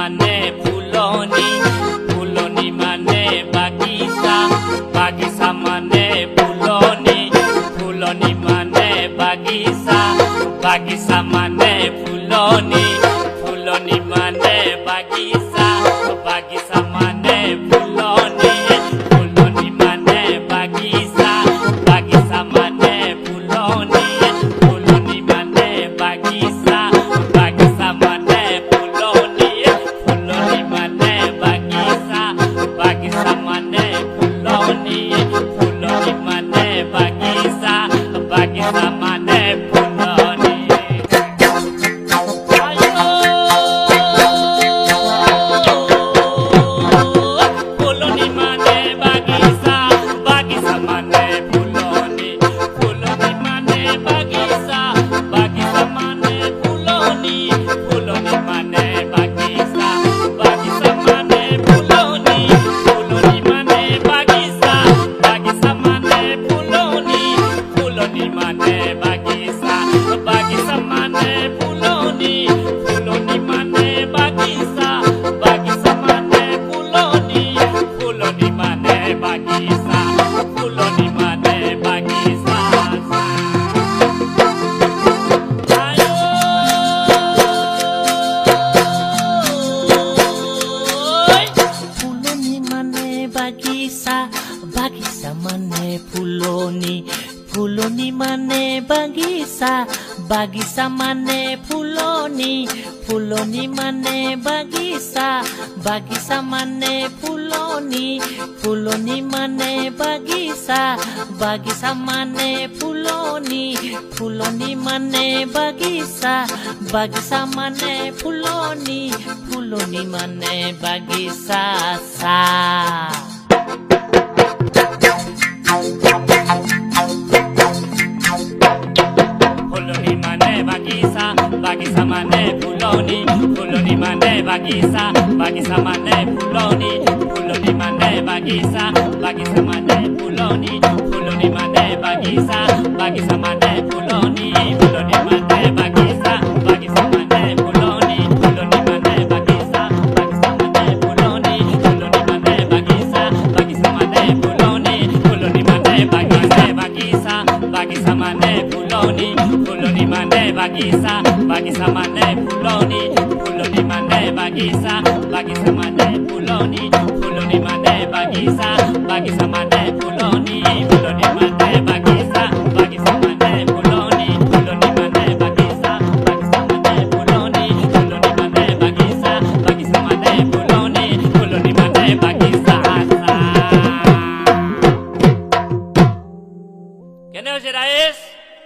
মানে ফুলনি, ফুলনি মানে বাগিচা, বাগিচা মানে ফুলনি, ফুলনি মানে বাগিচা, বাগিচা মানে ফুলনি, ফুলনি মানে বাগিচা, বাগিচা মানে ফুলনি, ফুলনি মানে বাগিচা, বাগিচা মানে ফুলনি, ফুলনি মানে বাগিচা, বাগিচা মানে ফুলনি, ফুলনি মানে বাগিচা, বাগিচা মানে ফুলনি, ফুলনি মানে বাগিচা, বাগিচা মানে ফুলনি। ফুলনি মানে বাগিচা, বাগিচা মানে ফুলনি, ফুলনি মানে বাগিচা, বাগিচা মানে ফুলনি, ফুলনি মানে বাগিচা, বাগিচা মানে ফুলনি, ফুলনি মানে বাগিচা, বাগিচা মানে ফুলনি, ফুলনি মানে বাগিচা, বাগিচা মানে ফুলনি, ফুলনি মানে বাগিচা, বাগিচা মানে ফুলনি, ফুলনি মানে বাগিচা, ফুলনি মানে বাগিচা। ফুলনি মানে বাগিচা, বাগিচা মানে ফুলনি, ফুলনি মানে বাগিচা, বাগিচা মানে ফুলনি, ফুলনি মানে বাগিচা, বাগিচা মানে ফুলনি, ফুলনি মানে বাগিচা, বাগিচা মানে ফুলনি, ফুলনি মানে বাগিচা, বাগিচা মানে ফুলনি, ফুলনি মানে বাগিচা চা। ফুলনি মানে বাগিচা, বাগিচা মানে ফুলনি, ফুলনি মানে বাগিচা, বাগিচা মানে ফুলনি, ফুলনি মানে বাগিচা, বাগিচা মানে ফুলনি, ফুলনি মানে বাগিচা, বাগিচা মানে ফুলনি, ফুলনি মানে বাগিচা, বাগিচা মানে ফুলনি, ফুলনি মানে বাগিচা, বাগিচা মানে ফুলনি, ফুলনি মানে বাগিচা, বাগিচা মানে ফুলনি, ফুলনি মানে বাগিচা, বাগিচা, বাগিচা মানে ফুলনি, ফুলনি মানে বাগিচা, বাগিচা মানে ফুলনি, ফুলনি মানে বাগিচা, বাগিচা মানে ফুলনি, ফুলনি মানে বাগিচা, বাগিচা মানে ফুলনি।